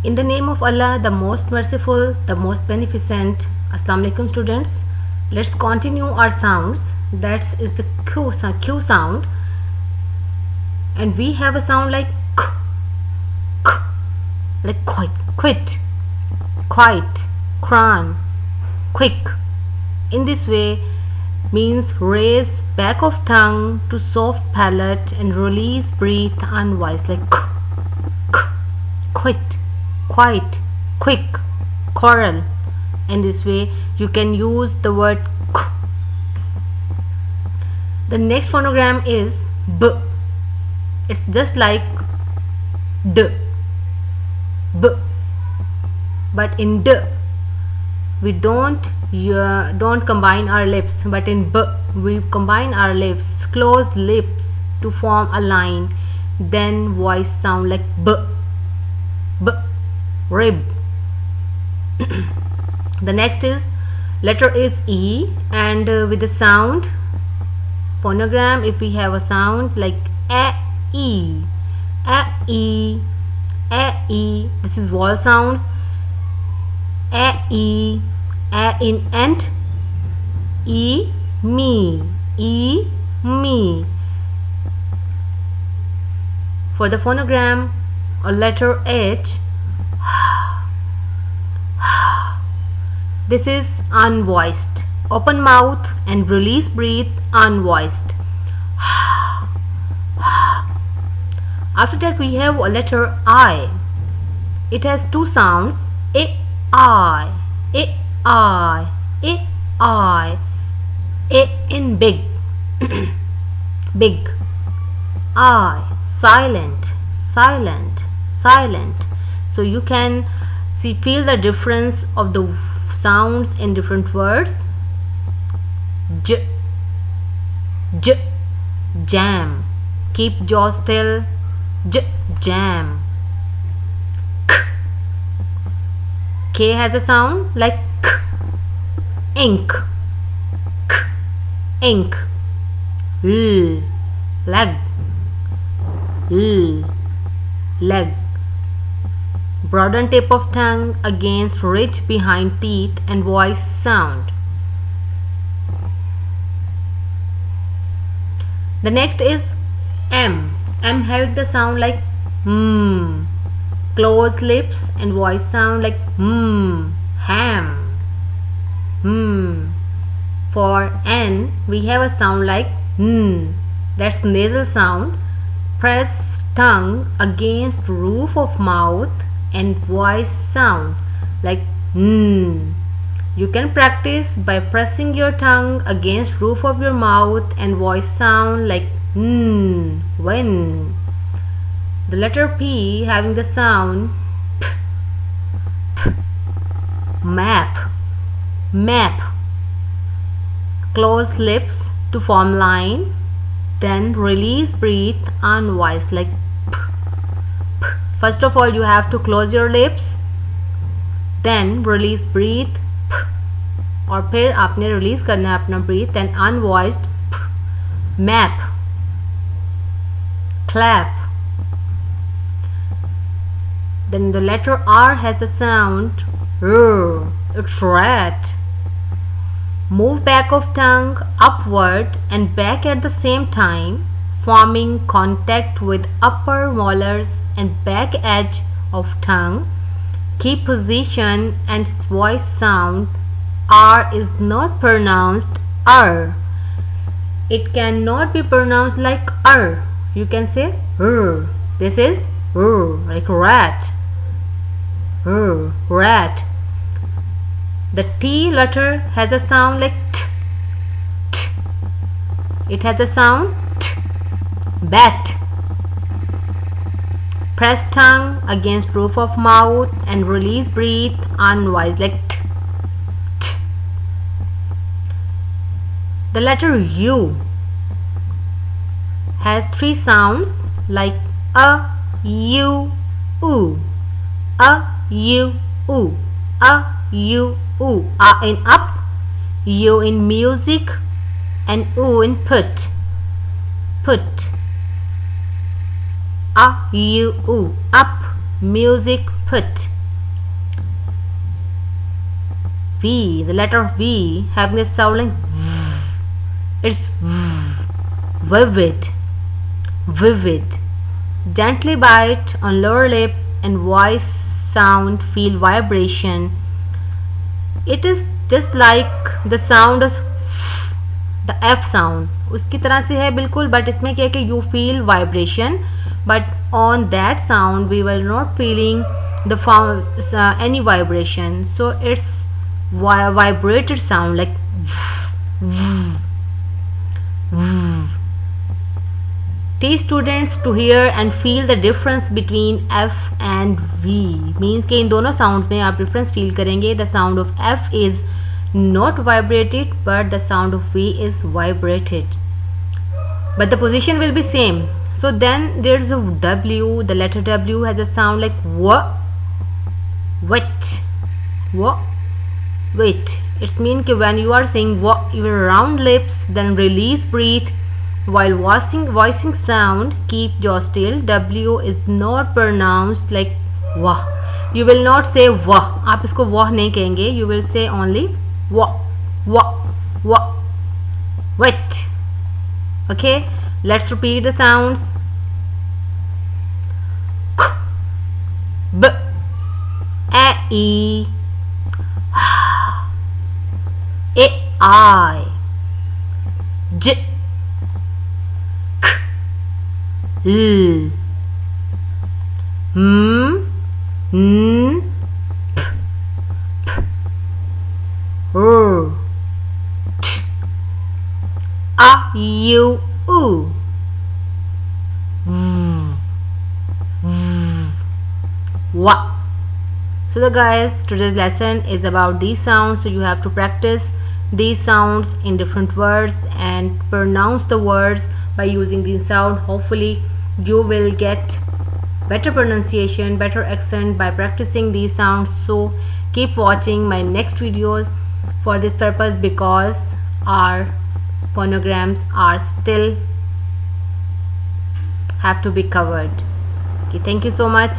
In the name of Allah, the most merciful, the most beneficent. Assalamu alaikum students. Let's continue our sounds. That is the Q sound. And we have a sound like k, k, like quit, quiet, cran, quick. In this way means raise back of tongue to soft palate and release breath unwise like k, k, quit, quiet, quick, quarrel. In this way you can use the word k. The next phonogram is b. It's just like d, b, but in d we don't combine our lips, but in b we combine our lips, close lips to form a line, then voice sound like b, b, rib. The next is letter is E, and with the sound phonogram, if we have a sound like a, e, a, e, a, e, this is vowel sounds. A, e, a in ant, e, me, e, me. For the phonogram or letter H, this is unvoiced. Open mouth and release breath unvoiced. After that we have a letter I. It has two sounds, I, in big, big, I, silent, silent, silent. So you can feel the difference of the sounds in different words. J, j, jam, keep jaw still, j, jam. K has a sound like k, ink, k, ink. L, leg, L, leg. Broaden tip of tongue against ridge behind teeth and voice sound. The next is M. M having the sound like mm. Close lips and voice sound like ham. For N we have a sound like n. That's nasal sound. Press tongue against roof of mouth and voice sound like n. You can practice by pressing your tongue against roof of your mouth and voice sound like n, when. The letter P having the sound p, p, map, map. Close lips to form line, then release breath unvoiced like p, p. First of all you have to close your lips, then release breath p, और फिर आपने release करना है अपना breath, then unvoiced p, map, clap. Then the letter R has the sound r. It's rat. Move back of tongue upward and back at the same time, forming contact with upper molars and back edge of tongue. Keep position and voice sound. R is not pronounced R. It cannot be pronounced like R. You can say r. This is r, like rat. R, rat. The T letter has a sound like t, t. It has a sound t, bat. Press tongue against roof of mouth and release breath unwise like t, t. The letter U has three sounds like a, u, oo, a, u, oo, a, u, oo. A in up, u in music, and oo in put, put. A, u, oo, up, music, put. V, the letter V, having a sound like it's vivid, vivid. Gently bite on lower lip and voice sound, feel vibration. It is just like the sound of the F sound, उसकी तरह से है बिल्कुल, but इसमें क्या है कि you feel vibration, but on that sound we will not feeling the any vibration, so it's vibrated sound like Teach students to hear and feel the difference between F and V. Means कि इन दोनों sounds में आप difference feel करेंगे. The sound of F is not vibrated, but the sound of V is vibrated. But the position will be same. So then there is a W. The letter W has a sound like what, what, wait. It means कि when you are saying what, your round lips, then release breathe. While voicing sound, keep jaw still. W is not pronounced like wah. You will not say wah. आप इसको wah नहीं कहेंगे. You will say only wah, wah, wah. Wet. Okay. Let's repeat the sounds. K, b, a, e, a, I, j, L, M, N, P, P, R, T, A, U, U, Wa. So the guys, today's lesson is about these sounds, so you have to practice these sounds in different words and pronounce the words by using these sound. Hopefully you will get better pronunciation, better accent by practicing these sounds. So keep watching my next videos for this purpose, because our phonograms are still have to be covered. Okay, thank you so much.